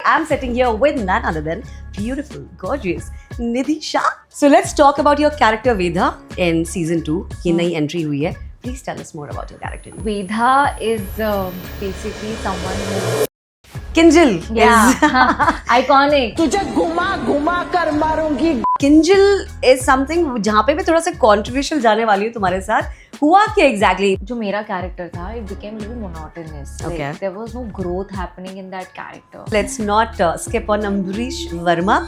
I'm sitting here with none other than beautiful, gorgeous Nidhi Shah. So let's talk about your character Vedha in season 2. ये नई entry हुई है. Please tell us more about your character. Vedha is basically someone who Kinjal yeah is iconic. तुझे घुमा घुमा कर मारूंगी. Kinjal is something जहाँ पे मैं थोड़ा सा controversial जाने वाली हूँ तुम्हारे साथ. हुआ क्या exactly? जो मेरा character था, it became a little monotonous. Okay. Like, there was no growth happening in that character. Let's not skip on Ambarish Verma.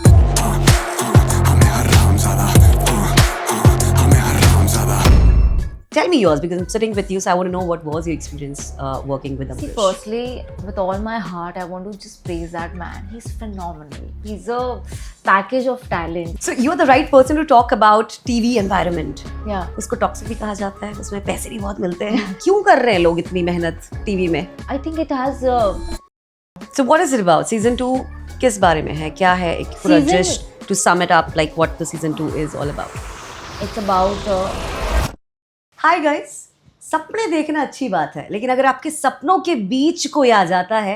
Tell me yours because I'm sitting with you, so I want to know what was your experience working with See, Ambarish. firstly, with all my heart, I want to just praise that man. He's phenomenal. He's a package of talent. So you're the right person to talk about TV environment. Yeah. उसको toxic भी कहा जाता है, उसमें पैसे भी बहुत मिलते हैं. क्यों कर रहे हैं लोग इतनी मेहनत टीवी में? I think it has So what is it about? Season 2 किस बारे में है? क्या है? एक पूरा Season- just to sum it up, like what the season 2 is all about. it's about hi guys, सपने देखना अच्छी बात है, लेकिन अगर आपके सपनों के बीच कोई आ जाता है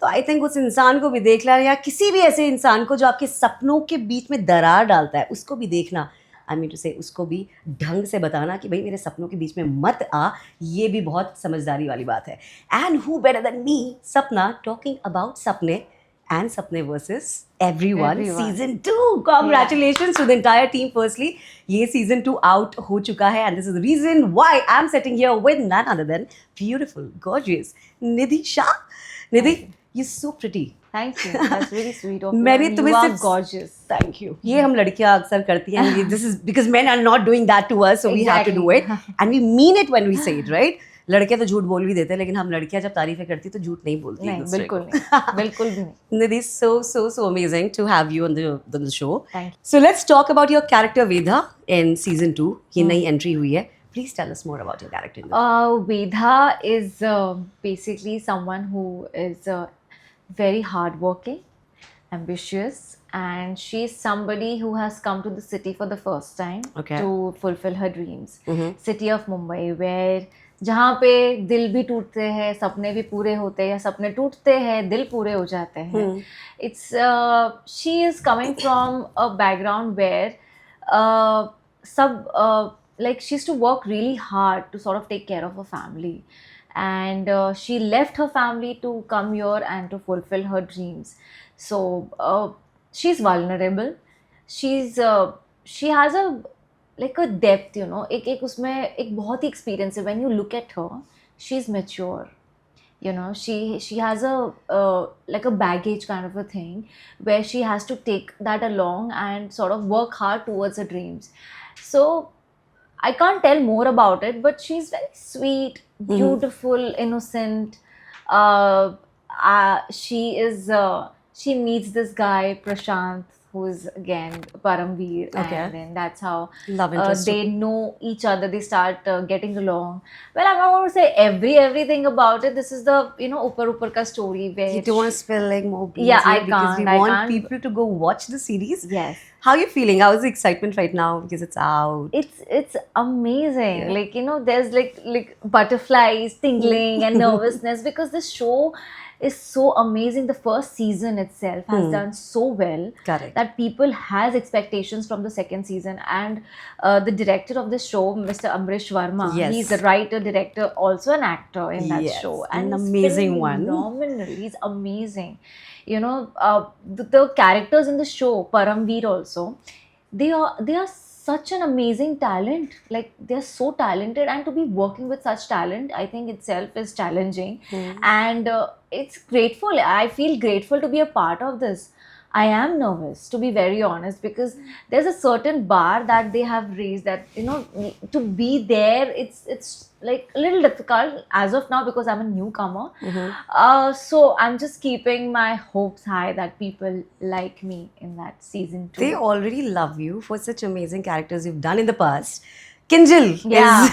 तो आई थिंक उस इंसान को भी देख लेना, या किसी भी ऐसे इंसान को जो आपके सपनों के बीच में दरार डालता है उसको भी देखना. आई मीन टू से उसको भी ढंग से बताना कि भाई मेरे सपनों के बीच में मत आ. ये भी बहुत समझदारी वाली बात है. And who better than me, सपना, टॉकिंग अबाउट सपने and Sapne versus everyone. Season 2. Congratulations to the entire team firstly. ये season 2 out हो चुका है and this is the reason why I'm sitting here with none other than beautiful, gorgeous Nidhi Shah. Nidhi, you're so pretty. Thank you. That's really sweet of you. मैंने And तुम्हें you are सिर्फ gorgeous. Thank you. ये हम लड़कियां अक्सर करती हैं. This is because men are not doing that to us, so we have to do it and we mean it when we say it, right? लड़कियां तो झूठ बोल भी देते हैं, लेकिन हम लड़कियां जब तारीफें करती तो झूठ नहीं बोलती. नहीं, बिल्कुल नहीं. बिल्कुल भी नहीं. Nidhi, so amazing to have you on the show. Thank you. So let's talk about your character Vedha in season 2. ये नई entry हुई है. Please tell us more about your character. Vedha is basically someone who is very hardworking, ambitious, and she's somebody who has come to the city for the first time Okay. to fulfill her dreams. City of Mumbai, where जहाँ पे दिल भी टूटते हैं, सपने भी पूरे होते हैं, या सपने टूटते हैं, दिल पूरे हो जाते हैं. It's she is coming from a background where like she used to work really hard to sort of take care of her family, and she left her family to come here and to fulfill her dreams. So she's vulnerable. She has a like a depth, you know. एक उसमें एक बहुत ही experience है. When you look at her, she's mature. You know, she has a like a baggage kind of a thing where she has to take that along and sort of work hard towards her dreams. So I can't tell more about it, but she's very sweet, beautiful, innocent. She meets this guy Prashant, who is again Paramveer, Okay. and then that's how Love interest. they know each other. They start getting along. Well, I'm not going to say everything about it. This is the upar ka story where You don't want to spill like more beans Yeah, here I because can't, we I want can't. people to go watch the series. yes. How are you feeling? How is the excitement right now because it's out? It's amazing. Yeah. Like, there's like butterflies, tingling, and nervousness because this show is so amazing. The first season itself has done so well Correct. that people has expectations from the second season. And the director of this show, Mr. Ambarish Verma, Yes. he's a writer, director, also an actor in that Yes, show. an he's amazing one. Phenomenal. He's amazing. The characters in the show, Paramveer also, they are such an amazing talent. Like, they're so talented, and to be working with such talent, I think itself is challenging. And it's grateful. I feel grateful to be a part of this. I am nervous, to be very honest, because there's a certain bar that they have raised that, to be there, it's like a little difficult as of now because I'm a newcomer. So I'm just keeping my hopes high that people like me in that season 2. They already love you for such amazing characters you've done in the past. Kinjal Yeah, is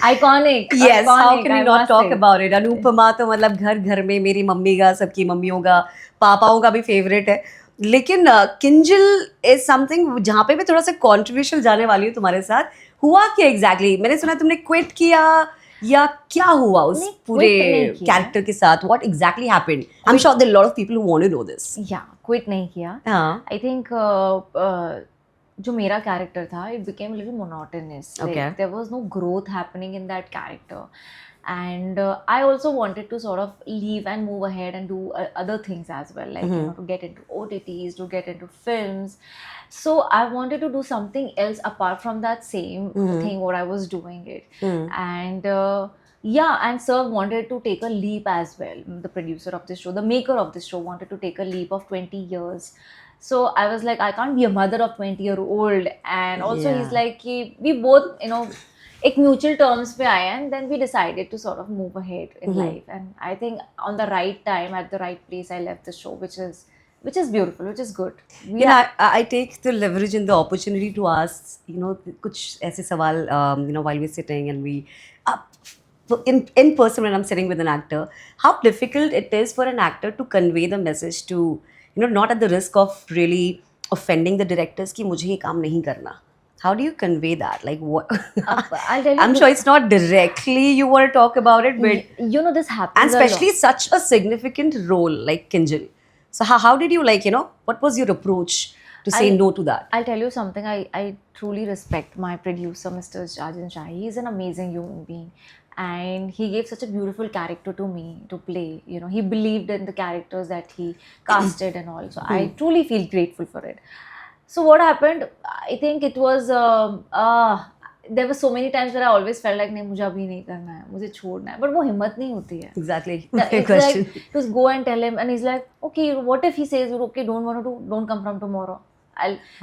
iconic. yes, how iconic, can we I not must talk say. about it? Anupama तो मतलब घर घर में मेरी mummy का, सबकी मम्मियों का, पापाओं का भी फेवरेट है. लेकिन किंजल इज समथिंग जहाँ पे मैं थोड़ा सा कॉन्ट्रोवर्शियल जाने वाली हूँ तुम्हारे साथ. हुआ क्या एग्जैक्टली? मैंने सुना तुमने क्विट किया या क्या हुआ उस नहीं, पूरे quit नहीं किया। कैरेक्टर के साथ? What exactly happened? I am sure there lot of people who want to know this. या क्विट नहीं किया. हाँ. आई थिंक जो मेरा कैरेक्टर था, it became little monotonous. Okay. There was no growth happening in that character. And I also wanted to sort of leave and move ahead and do other things as well, like you know, to get into OTTs, to get into films. So I wanted to do something else apart from that same thing what I was doing it. And yeah, and sir wanted to take a leap as well. The producer of this show, the maker of this show, wanted to take a leap of 20 years. So I was like, I can't be a mother of 20-year-old. And also Yeah. he's like, we both, you know, एक mutual terms पे आए and then we decided to sort of move ahead in life. And I think on the right time at the right place I left the show, which is beautiful, which is good. You know, I take the leverage in the opportunity to ask, you know, कुछ ऐसे सवाल, you know, while we're sitting and we, in person when I'm sitting with an actor, how difficult it is for an actor to convey the message to, you know, not at the risk of really offending the directors कि मुझे ये काम नहीं करना. How do you convey that? Like what? I'll tell you. I'm sure it's not directly you want to talk about it, but you know, this happens. and especially such a significant role like Kinjal. So how did you, like, you know, what was your approach to say no to that? I'll tell you something. I truly respect my producer, Mr. Jajan Shah. He's an amazing human being. And he gave such a beautiful character to me to play. You know, he believed in the characters that he casted and all. So I truly feel grateful for it. So what happened? I think it was there were so many times where I always felt like नहीं मुझे अभी नहीं करना है, मुझे छोड़ना है, but वो हिम्मत नहीं होती है. Exactly. It's Question. like just go and tell him, and he's like, okay, what if he says, okay, don't come from tomorrow.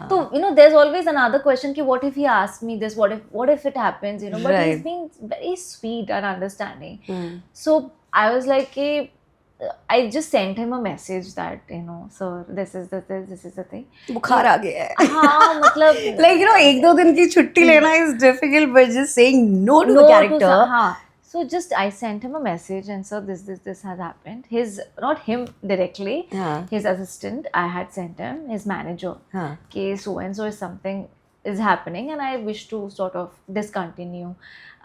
So you know, there's always another question कि what if he asks me this, what if it happens, you know, but he's Right. been very sweet and understanding. So I was like कि I just sent him a message that, you know, sir, this is the thing. बुखार आ गया है. हाँ, मतलब Like, you know, एक दो दिन की छुट्टी लेना is difficult, but just saying no to the character. हाँ. So just I sent him a message and sir, this has happened. Not him directly, हाँ. his assistant, I had sent him, his manager, हाँ. कि so and so is something is happening and I wish to sort of discontinue.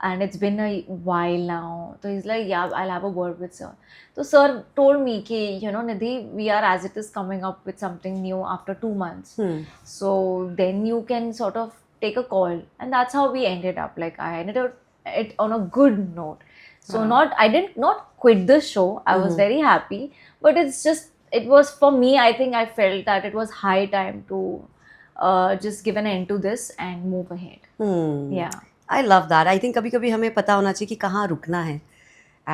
And it's been a while now. So he's like, yeah, I'll have a word with sir. So sir told me कि, you know, Nidhi, we are as it is coming up with something new after 2 months. So then you can sort of take a call. And that's how we ended up. Like I ended up it on a good note. So I did not quit the show. I was very happy. But it's just, it was for me, I think I felt that it was high time to just give an end to this and move ahead. Yeah. I love that. I think कभी कभी हमें पता होना चाहिए कि कहाँ रुकना है.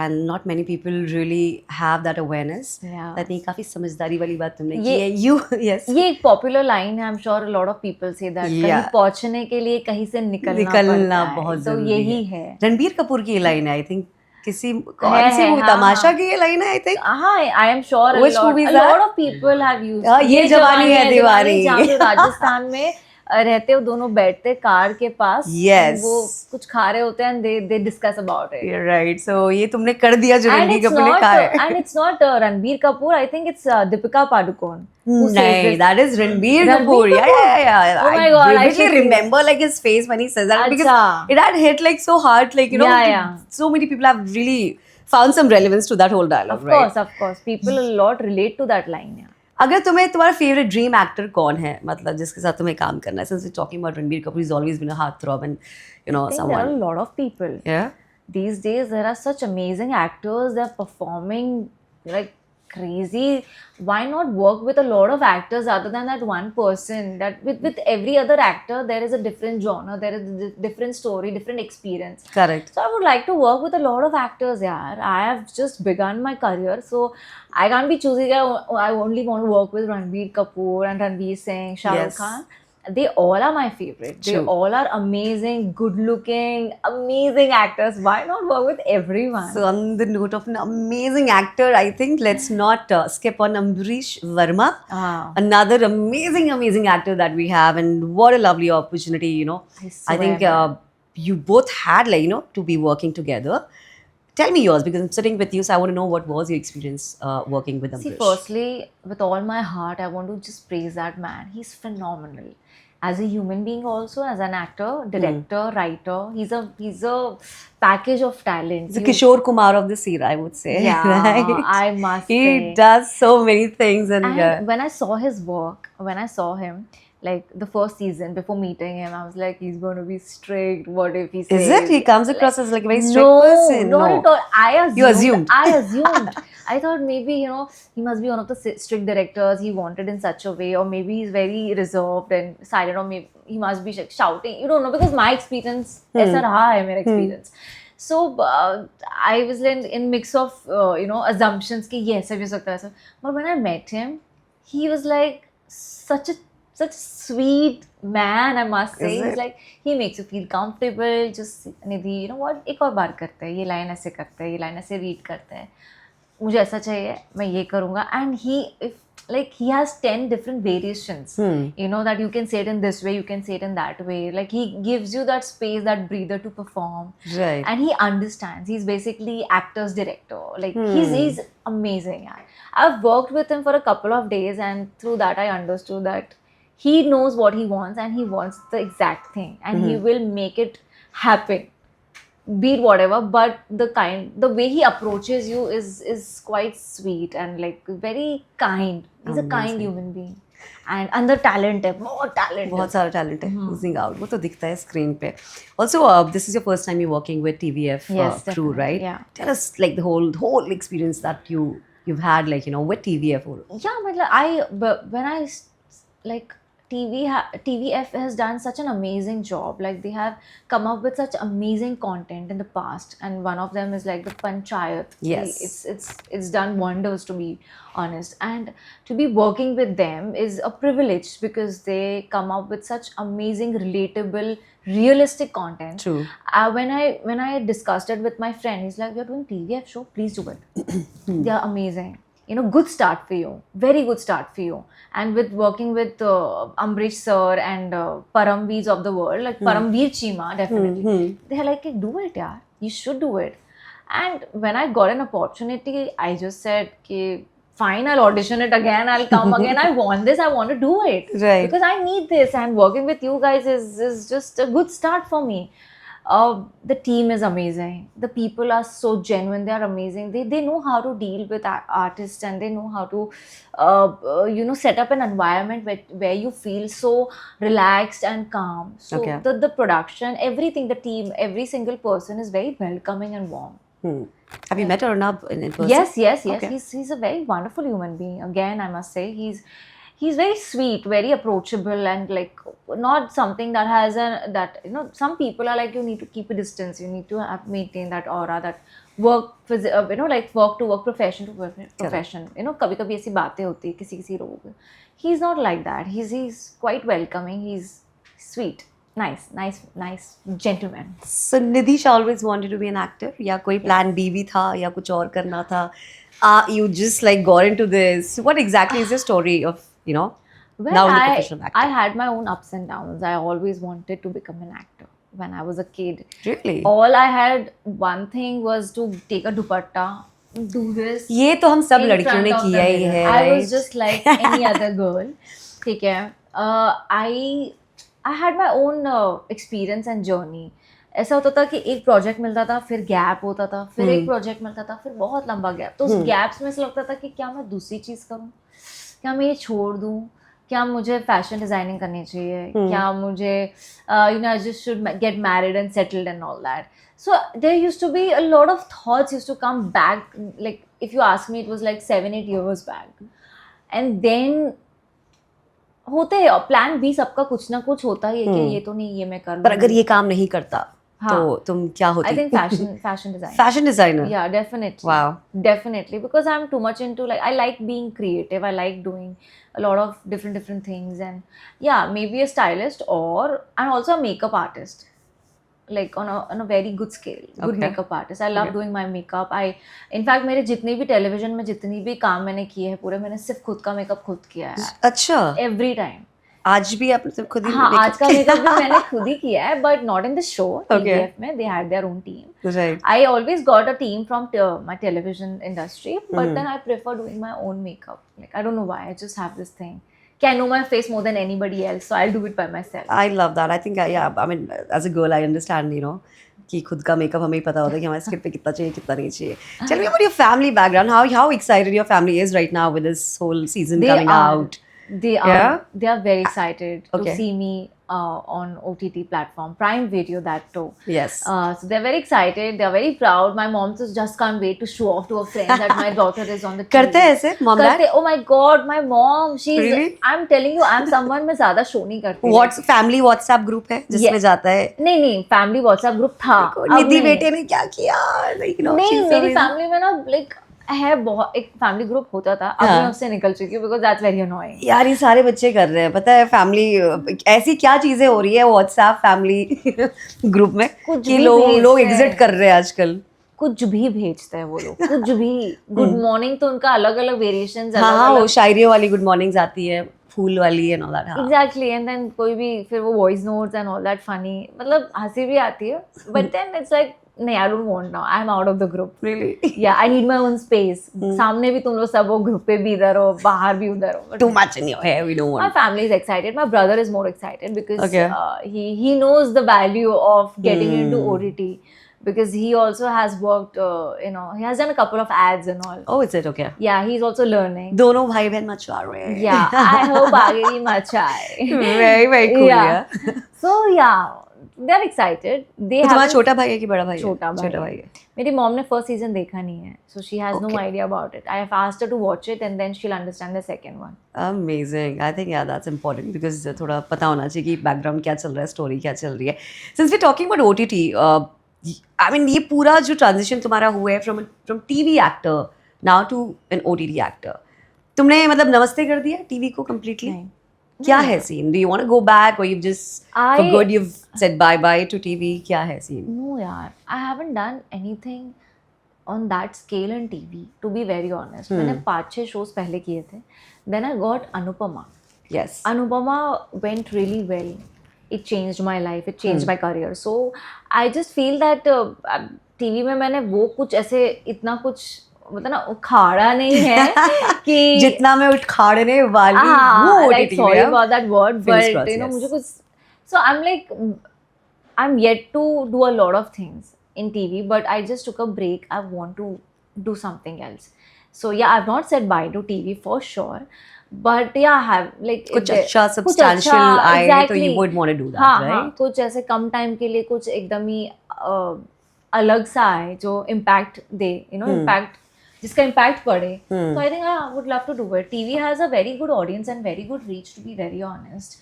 And not many people really have that awareness. Yeah. I think काफी समझदारी वाली बात तुमने की ये- है. You, yes. ये एक पॉपुलर लाइन है. आई am sure a lot of people say that. Yeah. कहीं पहुंचने के लिए कहीं से निकलना पड़ता है. बहुत तो जरूरी यही है. है. रणबीर कपूर की ये लाइन है. I think किसी कौन सी मूवी, हाँ, तमाशा हाँ. की ये लाइन है. I think हाँ, I am sure Which movie is a lot that? of people have used. हाँ, ये जवानी है दीवानी. जहाँ पे राजस्थान में रहते हो, दोनों बैठते कार के पास. Yes. and वो कुछ खा रहे होते हैं and they discuss about it. you're right. So ये तुमने कर दिया जो And रणबीर it's कपूर ने not, कहा है. and it's not Ranbir Kapoor. I think it's Deepika Padukone. Who says नहीं, this. that is Ranbir Ranbir Kapoor. Yeah, Kapoor? yeah. Oh my I God, I vividly should see remember like his face when he says that because Acha. it had hit like so hard. Like, you know, Yeah. so many people have really found some relevance to that whole dialogue, Of course. People a lot relate to that line. Yeah. अगर तुम्हें तुम्हारा favourite dream actor कौन है, मतलब जिसके साथ तुम्हें काम करना है? Since we're talking about Ranbir Kapoor, he's always been a heartthrob and, you know, I think there are someone. a lot of people. Yeah. These days there are such amazing actors. They're performing like crazy. Why not work with a lot of actors other than that one person? That with every other actor there is a different genre, there is a different story, different experience. Correct. So I would like to work with a lot of actors. Yeah, I have just begun my career, so I can't be choosing. I only want to work with Ranbir Kapoor and Ranveer Singh, Shah Rukh Yes. Khan. They all are my favorite. They True. all are amazing, good-looking, amazing actors. Why not work with everyone? So on the note of an amazing actor, I think let's not skip on Ambrish Verma. Ah. Another amazing actor that we have, and what a lovely opportunity, you know. I think swear. you both had, like, you know, to be working together. Tell me yours, because I'm sitting with you, so I want to know what was your experience working with See, Ambrish. firstly, with all my heart, I want to just praise that man. He's phenomenal. as a human being also, as an actor, director, writer. He's a package of talent. He's the Kishore Kumar of this era, I would say. Yeah, right? I must He say. does so many things, and And when I saw his work, when I saw him, like the first season, before meeting him, I was like, he's going to be strict. What if he says? is it? He comes across as like a very strict No, person. not at all. You assumed. I assumed. I thought maybe, he must be one of the strict directors. He wanted in such a way, or maybe he's very reserved and silent, or maybe he must be like shouting. You don't know, because my experience, ऐसा रहा है मेरा experience. So I was in mix of assumptions कि ये ऐसा भी हो सकता है ऐसा. But when I met him, he was like such a sweet man, I must say. Is He's it? like, he makes you feel comfortable. Just Nidhi, you know what, एक और बार करते हैं, ये लाइन ऐसे करते हैं, ये लाइन ऐसे रीड करते हैं, मुझे ऐसा चाहिए, मैं ये करूँगा. And he has 10 different variations, that you can say it in this way, you can say it in that way. Like, he gives you that space, that breather to perform. Right. And he understands. He's basically actor's director. Like, he's amazing. I've worked with him for a couple of days, and through that I understood that he knows what he wants, and he wants the exact thing, and he will make it happen, be it whatever. But the way he approaches you is quite sweet and like very kind. He's a kind human being, and अंदर talent है, बहुत talent बहुत सारा talent है oozing out. वो तो दिखता है स्क्रीन पे. Also, this is your first time you're working with TVF Yes, crew, definitely, right? yeah. Tell us like the whole experience that you've had, like, with TVF. Yeah, but when I like TVF has done such an amazing job. Like, they have come up with such amazing content in the past, and one of them is like the Panchayat. Yes. It's done wonders, to be honest. And to be working with them is a privilege, because they come up with such amazing, relatable, realistic content. True. When I discussed it with my friend, he's like, "You're doing TVF show, please do it." They are amazing. Good start for you, very good start for you. And with working with Ambrish sir and Paramveers of the world, like Paramveer Chima, definitely, they're like, do it, yaar, you should do it. And when I got an opportunity, I just said, fine, I'll audition it again, I'll come again. I want this, I want to do it, Right. because I need this, and working with you guys is just a good start for me. The team is amazing. The people are so genuine. They are amazing. They know how to deal with artists, and they know how to set up an environment where you feel so relaxed and calm. So Okay. the production, everything, the team, every single person is very welcoming and warm. Have you met Arnab in person? Yes. Okay. He's a very wonderful human being. Again, I must say, he's very sweet, very approachable, and like not something that has some people are like, you need to keep a distance, you need to maintain that aura, that work to work, profession to profession. कभी कभी ऐसी बातें होती है किसी लोगों को. He's not like that. He's quite welcoming. He's sweet, nice gentleman. So Nidhi always wanted to be an actor, या कोई plan B भी था, या कुछ और करना था? You just like got into this. What exactly is the story of Well, now the professional actor? I had my own ups and downs. I always wanted to become an actor when I was a kid. Really? All I had, one thing was to take a dupatta, do this. ये तो हम सब in लड़कियों front ने of the किया ही mirror. है, I right? was just like any other girl. ठीक है. I had my own experience and journey. ऐसा होता था कि एक प्रोजेक्ट मिलता था, फिर गैप होता था, फिर एक प्रोजेक्ट मिलता था, फिर बहुत लंबा गैप. तो उस गैप्स में से लगता था कि क्या मैं दूसरी चीज़ करूँ, क्या मैं ये छोड़ दूँ, क्या मुझे फैशन डिज़ाइनिंग करनी चाहिए, क्या मुझे I just should get married and settled and all that. So there used to be a lot of thoughts used to come back. Like, if you ask me, it was like 7-8 years back. And then होते हैं plan B, सबका कुछ ना कुछ होता ही है कि ये तो नहीं, ये मैं कर लूँ. पर अगर ये काम नहीं करता तो तुम क्या होती? I think fashion design. Fashion designer. Yeah, definitely. Wow. Definitely, because I'm too much into, like, I like being creative. I like doing a lot of different things, and yeah, maybe a stylist and also a makeup artist, like on a very good scale. Good Okay. makeup artist. I love doing my makeup. In fact, मेरे जितने भी television में जितनी भी काम मैंने किए हैं पूरे, मैंने सिर्फ खुद का मेकअप खुद किया है. अच्छा. Every time. आज भी आपने सिर्फ खुद ही हाँ, makeup आज का मेकअप भी मैंने खुद ही किया है, but not in the show. Okay. TVF में they had their own team. Right. I always got a team from my television industry, but then I prefer doing my own makeup. Like, I don't know why, I just have this thing can know my face more than anybody else, so I'll do it by myself. I love that. I think, yeah, I mean, as a girl, I understand, you know, कि खुद का makeup हमें ही पता होता है कि हमारे skin पे कितना चाहिए कितना नहीं चाहिए. Tell me about your family background. How excited your family is right now with this whole season coming out. They are. Yeah? They are very excited Okay. to see me on OTT platform, Prime Video, that too. Yes. So they're very excited. They're very proud. My mom just can't wait to show off to her friends that my daughter is on the TV. करते हैं ऐसे mom dad? करते. Oh my God, my mom. She's. Really? I'm telling you, I'm someone मैं ज़्यादा show नहीं करती. Family WhatsApp group है जिसमें Yes. जाता है. नहीं फैमिली व्हाट्सएप ग्रुप था. अब निधि नहीं है. बेटे ने क्या किया? Like, you know, नहीं she's मेरी amazing. फैमिली में ना लाइक है बहुत एक फैमिली ग्रुप होता था. अब हाँ. मैं उससे निकल चुकी हूँ बिकॉज दैट्स वेरी अनोइंग. यार ये सारे बच्चे कर रहे हैं पता है फैमिली ऐसी क्या चीजें हो रही है व्हाट्सएप फैमिली ग्रुप में कुछ कि भी लोग भेजते एग्जिट हैं. कर रहे हैं आजकल. कुछ भी भेजते हैं वो लोग. कुछ भी. गुड मॉर्निंग तो उनका अलग अलग वेरिएशंस हाँ हाँ अलग वो शायरियों वाली गुड मॉर्निंग्स आती है फूल वाली एंड ऑल दैट. हाँ एग्जैक्टली. एंड देन कोई भी फिर वो voice notes and all that funny मतलब हंसी भी आती है बट देन इट्स लाइक नहीं I don't want now I am out of the group. Really yeah I need my own space. सामने भी तुम लोग सब हो ग्रुप पे भी इधर हो बाहर भी उधर हो. Too much in your hair we don't My want. family is excited. My brother is more excited because Okay. He knows the value of getting into OTT because he also has worked. He has done a couple of ads and all. Oh it's it okay. Yeah, he's also learning. दोनों भाई बहन मचा रहे हैं. Yeah, I hope आगे भी मचा है. very cool. Yeah. So yeah, they're excited. They तो तुम्हारा haven't- छोटा भाई है कि बड़ा भाई है? छोटा भाई है. मेरी मॉम ने फर्स्ट सीजन देखा नहीं है so she has no Okay. idea about it. I have asked her to watch it and then she'll understand the second one. Amazing. I think yeah, that's important because थोड़ा पता होना चाहिए कि background क्या चल रहा है, स्टोरी क्या चल रही है. Since we're talking about OTT, I mean ये पूरा जो ट्रांजिशन तुम्हारा हुआ है from TV actor now to an OTT actor, तुमने मतलब नमस्ते कर दिया टीवी को completely? नहीं. क्या है scene? Do you want to go back or you've just for good you've said bye bye to TV? क्या है scene? No, yaar. I haven't done anything on that scale in TV, to be very honest. मैंने 5-6 shows पहले किए थे. Then I got Anupama. Yes. Anupama went really well. It changed my life. It changed my career. So I just feel that TV में मैंने वो कुछ ऐसे इतना कुछ मतलब ना उखाड़ा नहीं है कि जितना मैं उखाड़ने वाली वो like OTT sorry में about that word Fingers but crossed, you know yes. मुझे कुछ so I'm like I'm yet to do a lot of things in TV but I just took a break. I want to do something else. So yeah, I've not said bye to TV for sure but yeah I have like कुछ अच्छा substantial आए तो you would want to do that, हाँ right? हाँ कुछ ऐसे कम time के लिए कुछ एकदम ही अलग सा आए जो इम्पैक्ट दे इम्पैक्ट जिसका इम्पैक्ट पड़े. So I think I would love to do it. TV has a very good audience and very good reach, to be very honest.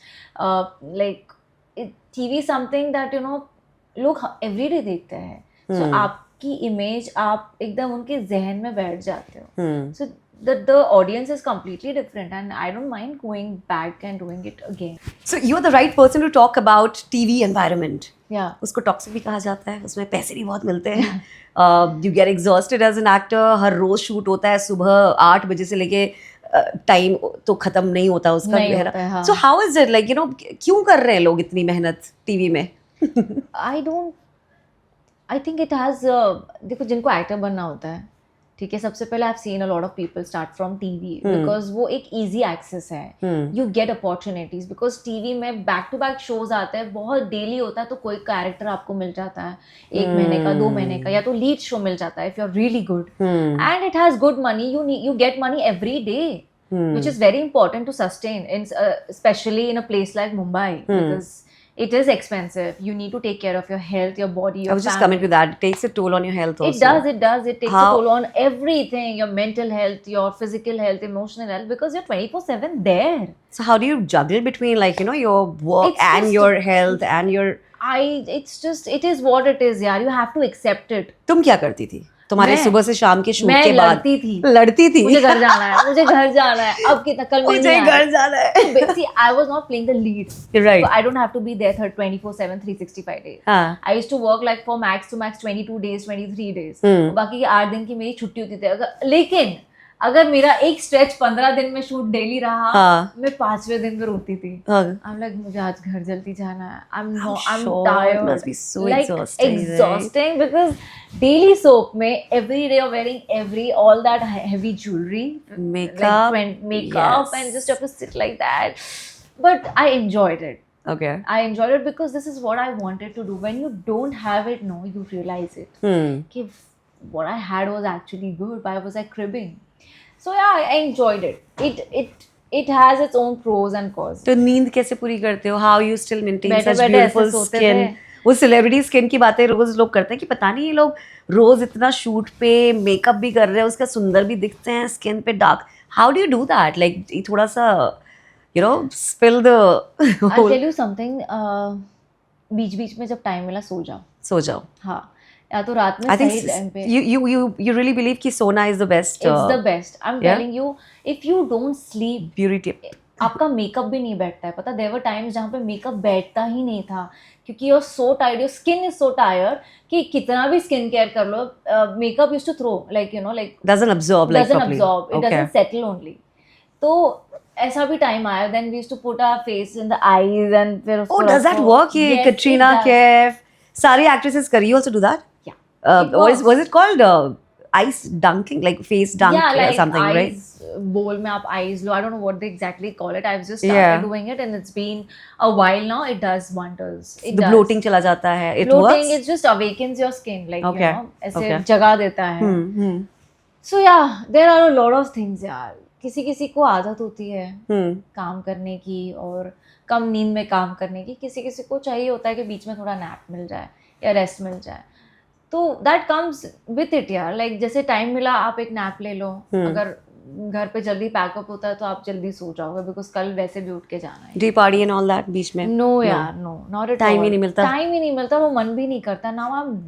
TV is something that लोग everyday देखते हैं. So आपकी image आप एकदम उनके जहन में बैठ जाते हो. So the audience is completely different and I don't mind going back and doing it again. So you're the right person to talk about TV environment. Yeah. उसको टॉक्सिक भी कहा जाता है, उसमें पैसे भी बहुत मिलते हैं. You get exhausted as an actor. हर रोज शूट होता है सुबह 8 बजे से लेके टाइम तो खत्म नहीं होता उसका. नहीं होता है, हाँ. So how is it like क्यों कर रहे हैं लोग इतनी मेहनत टीवी में? I think it has देखो जिनको एक्टर बनना होता है ठीक है सबसे पहले I've seen a lot of people start from TV because वो एक easy access है. You get opportunities because TV में back to back shows आते हैं बहुत डेली होता है तो कोई कैरेक्टर आपको मिल जाता है 1 महीने का 2 महीने का या तो लीड शो मिल जाता है if you're really good and it has good money. You get money every day which is very important to sustain especially in a place like Mumbai because it is expensive. You need to take care of your health, your body, your I was just family. coming to that. It takes a toll on your health also. It does. It takes a toll on everything, your mental health, your physical health, emotional health, because you're 24/7 there. So how do you juggle between your work It's and just- your health and your... It is what it is, yaar. You have to accept it. तुम क्या करती थी? तुम्हारे मैं- सुबह से शाम के शूट मैं के बाद लड़ती थी. लड़ती थी मुझे घर जाना है. अब कितना कल मैं मुझे नहीं घर जाना है. See, I was not playing the lead. Right. So I don't have to be there 24/7, 365 days. हाँ. I used to work like for max to max 22 days, 23 days. Hmm. बाकी के 8 दिन की मेरी छुट्टी होती थी. लेकिन अगर मेरा एक स्ट्रेच 15 दिन में शूट डेली रहा, हाँ. मैं 5वें दिन पे रोती थी. हाँ. I'm like, मुझे आज घर जल्दी जाना है. I'm sure, tired. it must be so like exhausting, right? exhausting because daily soap में every day of wearing all that heavy jewelry, Makeup, makeup, yes. and just have to sit like that. But I enjoyed it. Okay. I enjoyed it because this is what I wanted to do. When you don't have it, no, you realize it. कि what I had was actually good. Why was I cribbing? So yeah, I enjoyed it. It has its own pros and cons. तो नींद कैसे पूरी करते हो? How you still maintain बैठे such बैठे ऐसे beautiful सोते skin? थे. वो सेलिब्रिटी स्किन की बातें रोज लोग करते हैं कि पता नहीं ये लोग रोज इतना शूट पे मेकअप भी कर रहे हैं, उसका सुंदर भी दिखते हैं, स्किन पे dark. How do you do that? Like थोड़ा सा spill the I'll tell you something. बीच बीच में जब टाइम मिला सो जाओ. सो जाओ. हाँ, या तो रात में I think सही टाइम पे. you really believe कि सोना is the best. It's the best. I'm yeah? telling you, if you don't sleep, beauty tip. आपका मेकअप भी नहीं बैठता है. पता, देयर वर टाइम्स जहाँ पे मेकअप बैठता ही नहीं था क्योंकि your so tired, your skin is so tired कि कितना भी स्किन केयर कर लो, makeup used to throw like Doesn't absorb like doesn't properly. absorb. It Okay. doesn't settle only. तो ऐसा भी टाइम आया. Then we used to put our face in the eyes and फिर उसको Oh, does that रखो. work? ये Yes, Katrina it does. Kaif, सारी actresses कर. You also do that? Yeah. It Was works. it called ice dunking, like face dunk Yeah, or like something, eyes, right? bowl में आप eyes low. I don't know what they exactly call it. I've just Yeah. started doing it and it's been a while now. It does wonders. It The does. bloating चला जाता है. It Bloating, works. it just awakens your skin, like Okay. ऐसे Okay. जगा देता है. Hmm. So yeah, there are a lot of things यार. किसी किसी को आदत होती है काम करने की और कम नींद में काम करने की. किसी किसी को चाहिए होता है कि बीच में थोड़ा नैप मिल जाए या रेस्ट मिल जाए. तो दैट कम्स विथ इट यार. लाइक जैसे टाइम मिला आप एक नैप ले लो. अगर घर पे जल्दी पैकअप होता है तो आप जल्दी सो जाओगे बिकॉज कल वैसे भी उठ के जाना है. Do you party and all that बीच में? नो यार, नो, नॉट एट. Time ही नहीं मिलता. टाइम ही नहीं मिलता. वो मन भी नहीं करता. Now I M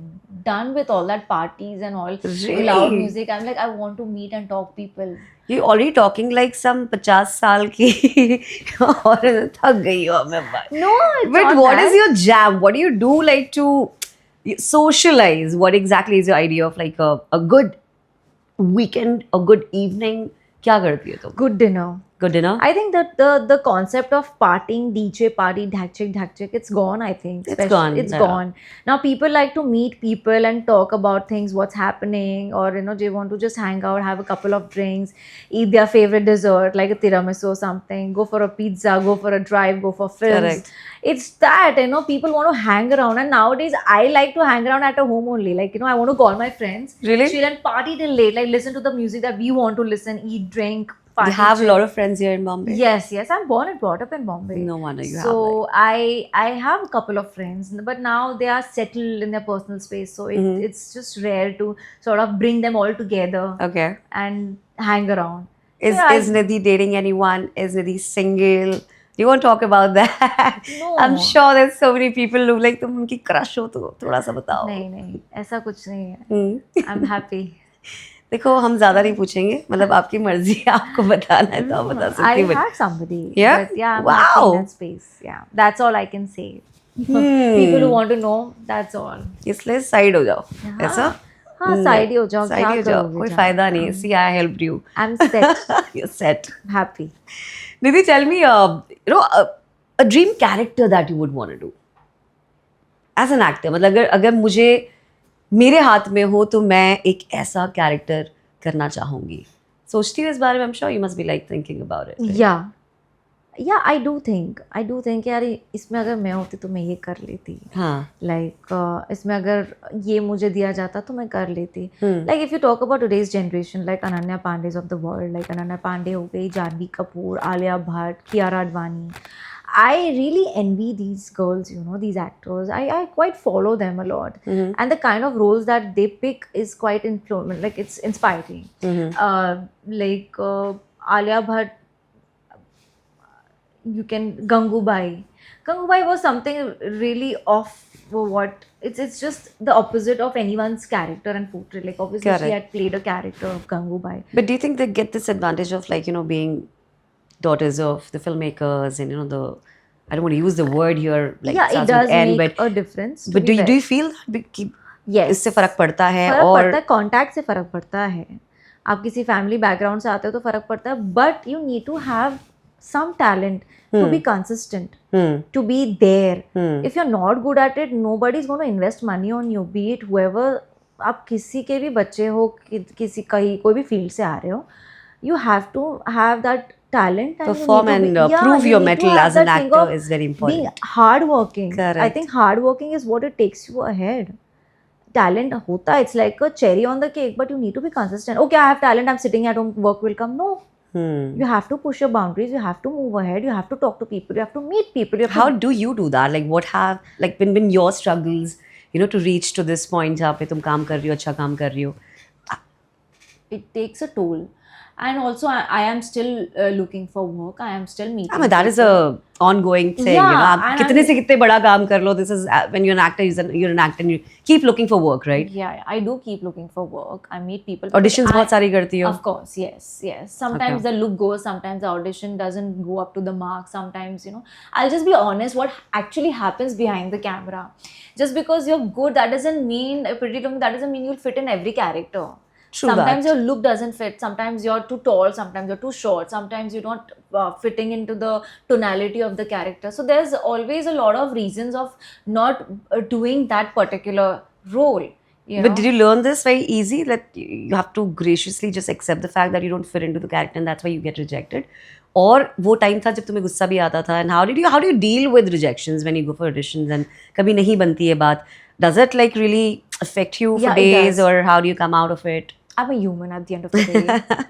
done with all that parties and all Really? loud music. I'm like, I want to meet and talk people. You already talking like some 50 साल की और थक गई हो मैं बात. No, it's But not what that. is your jam? What do you do like to socialize? What exactly is your idea of like a good weekend, a good evening? क्या करती है तुम? Good dinner. Good dinner? I think that the concept of partying, DJ party, dhak-chik, it's gone, I think. It's gone, It's yeah. gone. Now people like to meet people and talk about things, what's happening, or they want to just hang out, have a couple of drinks, eat their favorite dessert like a tiramisu or something, go for a pizza, go for a drive, go for films. Correct. It's that, people want to hang around, and nowadays I like to hang around at a home only. Like, I want to call my friends, Really? chill and party till late, like listen to the music that we want to listen, eat, drink, party. You have a chill. lot of friends here in Bombay. Yes, I'm born and brought up in Bombay. No wonder you have. So I have a couple of friends, but now they are settled in their personal space. So it's just rare to sort of bring them all together Okay. and hang around. Is Yeah, is Nidhi dating anyone? Is Nidhi single? Do you want to talk about that? No. I'm sure there's so many people who like तुम उनकी crush हो तो थोड़ा सा बताओ. नहीं, ऐसा कुछ नहीं है. हम्म. I'm happy. देखो हम ज्यादा नहीं पूछेंगे, मतलब आपकी मर्जी है, आपको बताना है तो आप बता सकती I हो. had somebody. Yeah? But yeah, I'm happy Wow. in that space. Yeah, that's all I can say. People who want to know, that's all. इसलिए साइड हो जाओ. ऐसा? हाँ, साइड ही हो जाओ. साइड ही हो जाओ. कोई फायदा नहीं है. See, I helped you. I'm set. You're set. Happy. Nidhi, tell me, a dream character that you would want to do as an actor. मतलब अगर मुझे मेरे हाथ में हो तो मैं एक ऐसा कैरेक्टर करना चाहूँगी. सोचती हूँ इस बारे में. I'm sure you must be like thinking about it. Right? Yeah, I do think यार इसमें अगर मैं होती तो मैं ये कर लेती. हाँ. Like इसमें अगर ये मुझे दिया जाता तो मैं कर लेती. Like if you talk about today's generation, like Ananya Pande's of the world, like Ananya Pande हो गई, Janhvi Kapoor, Alia Bhatt, Kiara Advani. I really envy these girls, these actors. I quite follow them a lot. And the kind of roles that they pick is quite influential, like it's inspiring. Like Alia Bhatt, you can Gangubai was something really off what it's just the opposite of anyone's character and portrait. Like obviously Correct. she had played a character of Gangubai. But do you think they get this advantage of like being daughters of the filmmakers and I don't want to use the word here like Yeah, it starts does with N, make but a difference. but do you feel that कि Yes. इससे फर्क पड़ता है फर्क और पड़ता है, contact से फर्क पड़ता है. आप किसी फैमिली बैकग्राउंड से आते हो तो फ़र्क पड़ता है, but you need to have some talent to be consistent, to be there. If you're not good at it, nobody's going to invest money on you, be it whoever. आप किसी के भी बच्चे हो, किसी कहीं कोई भी फील्ड से आ रहे हो, you have to have that talent and Perform you need and to be, prove you your need to mettle have as an that thing actor of is very important. being hardworking. Correct. I think hardworking is what it takes you ahead. Talent होता है, it's like a cherry on the cake, but you need to be consistent. Okay, I have talent, I'm sitting at home, work will come. No. You have to push your boundaries, you have to move ahead, you have to talk to people, you have to meet people. You have How to, do you do that? Like what have like been your struggles, you know, to reach to this point जहाँ पे तुम काम कर रही हो, अच्छा काम कर रही हो? it takes a toll. And also I am still looking for work, I am still meeting I mean that is people. a ongoing thing. Yeah, you know, आप and कितने से कितने बड़ा काम कर लो. This is when you're an actor, you're an actor, and you keep looking for work, right? Yeah, I do keep looking for work, I meet people. because Auditions बहुत सारी करती हो. Of course, yes. Sometimes the look goes, sometimes the audition doesn't go up to the mark. Sometimes, you know, I'll just be honest, what actually happens behind the camera. Just because you're good, that doesn't mean, pretty looking, that doesn't mean you'll fit in every character. True Sometimes that. your look doesn't fit, sometimes you're too tall, sometimes you're too short, sometimes you're not fitting into the tonality of the character. So there's always a lot of reasons of not doing that particular role. You know? But did you learn this very easy? That you have to graciously just accept the fact that you don't fit into the character, and that's why you get rejected. और वो time था जब तुम्हें गुस्सा भी आता था. And how do you deal with rejections when you go for auditions and कभी नहीं बनती है बात? Does it like really affect you for Yeah, it days, does. or how do you come out of it? I'm a human at the end of the day.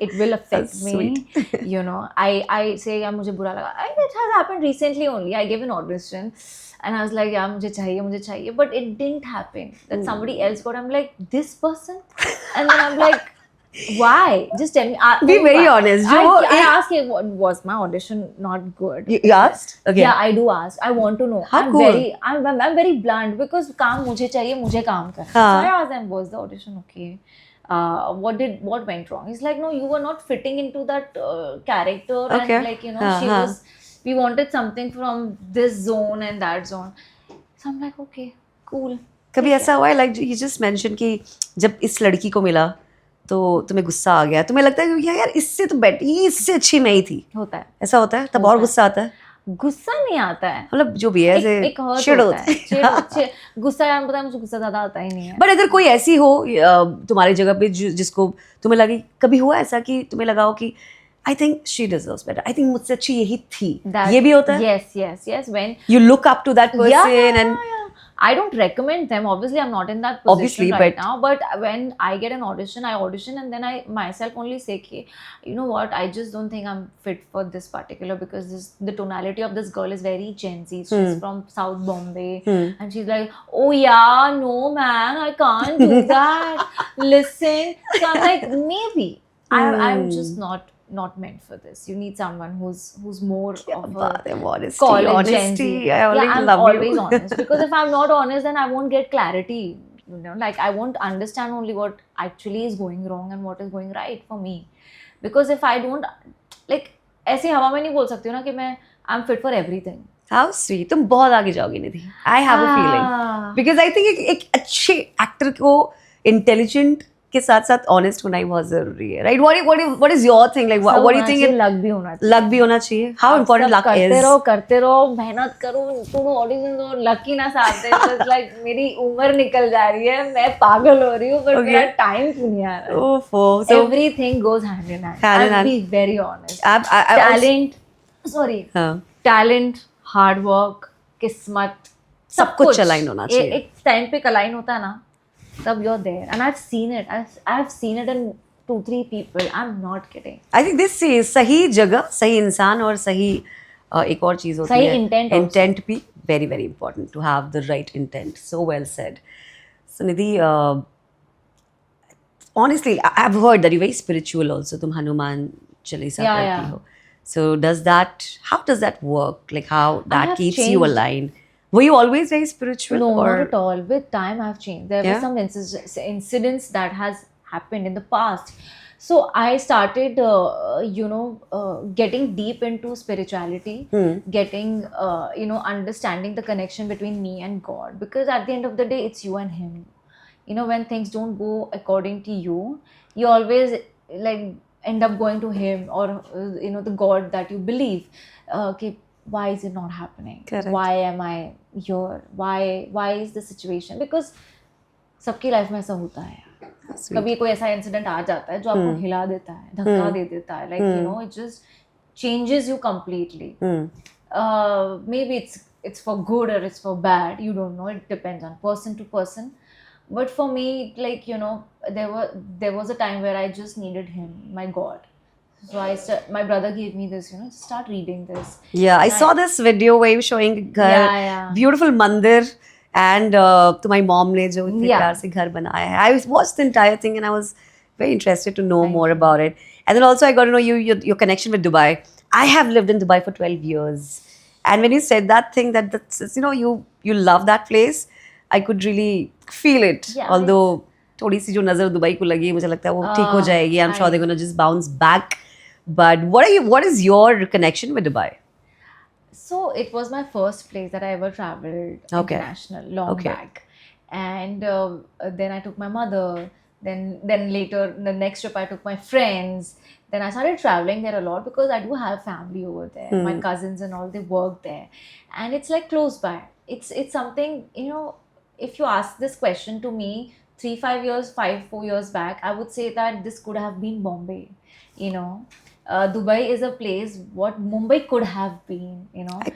It will affect That's me. You know, I say यार मुझे बुरा लगा. It has happened recently only. I gave an audition and I was like यार मुझे चाहिए. But it didn't happen. That somebody else got. I'm like, this person? And then I'm like, why? Just tell me. Be very honest. I ask you, was my audition not good? You asked? Okay. Yeah, I do ask. I want to know. How cool. I'm very blunt because काम मुझे चाहिए, मुझे काम करना. हाँ. So I asked them, was the audition okay? What went wrong? He's like, no, you were not fitting into that character. Okay. And like, you know, we wanted something from this zone and that zone. So I'm like, okay, cool. कभी ऐसा हुआ है like you just mentioned कि जब इस लड़की को मिला तो तुम्हें गुस्सा आ गया, तुम्हें लगता है कि यार इससे तो बेटर, ये इससे अच्छी मैं ही थी. होता है. ऐसा होता है तब और गुस्सा आता है. गुस्सा नहीं आता है, मतलब जो भी है ऐसे एक हर्ट चिढ़ होता होता है. चिढ़ गुस्सा यार पता है मुझे गुस्सा ज्यादा आता ही नहीं है. बट अगर कोई ऐसी हो तुम्हारी जगह पे जिसको तुम्हें लगे, कभी हुआ ऐसा कि तुम्हें लगा हो कि I think she deserves better, I think मुझसे अच्छी यही थी, ये भी होता है? Yes. When you look up to that person and I don't recommend them. Obviously, I'm not in that position Obviously, right but- now. But when I get an audition, I audition and then I myself only say, "Okay, you know what? I just don't think I'm fit for this particular because the tonality of this girl is very Gen Z. She's from South Bombay, and she's like, oh yeah, no man, I can't do that. Listen." So I'm like, maybe I'm just not meant for this. You need someone who's more of a honesty, college Gen Z. I always I'm love always you. honest because if I'm not honest, then I won't get clarity. You know, like I won't understand only what actually is going wrong and what is going right for me. Because if I don't, like, ऐसे हवा में नहीं बोल सकती हूँ ना कि मैं I'm fit for everything. How sweet. तुम बहुत आगे जाओगी निधि. I have a feeling because I think एक अच्छे एक्टर को इंटेलिजेंट के साथ साथ ऑनेस्ट होना ही बहुत जरूरी है, right? What is your thing? Like what do you think? Luck भी होना चाहिए. लक भी होना चाहिए. How important luck is? करते रहो, मेहनत करो, तुम ऑडिशन दो, लक ही ना साथ दे. It's like मेरी उम्र निकल जा रही है, मैं पागल हो रही हूँ, पर मेरा टाइम क्यों नहीं आ रहा है? So Everything goes hand in hand. Hand in I'll hand. be very honest. I Talent, hard work, किस्मत, सब कुछ align होना चाहिए. एक टाइम पे align होता है ना, तब you're there. And I've seen it. I've seen it in 2-3 people. I'm not kidding. I think this is सही जगह, सही इंसान और सही एक और चीज होती सही है. intent also. Intent भी very important to have the right intent. So well said. So Nidhi, honestly, I've heard that you're very spiritual also. तुम हनुमान चालीसा करती हो. So how does that work? Like how that have keeps you changed. aligned? Were you always very spiritual? No, or? not at all. With time, I've changed. There Yeah? were some incidents that has happened in the past. So I started, getting deep into spirituality, getting, understanding the connection between me and God. Because at the end of the day, it's you and Him. You know, when things don't go according to you, you always like end up going to him or the God that you believe. Okay, why is it not happening? Correct. Why am I here? Why is the situation? Because सबकी life में ऐसा होता है. कभी कोई ऐसा incident आ जाता है जो आपको हिला देता है, धक्का दे देता है, like it just changes you completely. Maybe it's for good or it's for bad, you don't know, it depends on person to person. But for me, like there was a time where I just needed him, my God. So my brother gave me this, just start reading this. Yeah, I saw this video where you were showing घर, Yeah. beautiful मंदिर, and तुम्हारी mom ने जो इतने प्यार से घर बनाया है. I watched the entire thing and I was very interested to know more about it. And then also I got to know your connection with Dubai. I have lived in Dubai for 12 years. And when you said that thing, that's you love that place, I could really feel it. Yeah, Although थोड़ी सी जो नजर Dubai को लगी, मुझे लगता है वो ठीक हो जाएगी. I'm sure they're going to just bounce back. But what is your connection with Dubai? So it was my first place that I ever traveled international long back, and then I took my mother. Then later the next trip I took my friends. Then I started traveling there a lot because I do have family over there. My cousins and all, they work there, and it's like close by. It's something, if you ask this question to me 4 years back, I would say that this could have been Bombay. Dubai is a place what Mumbai could have been.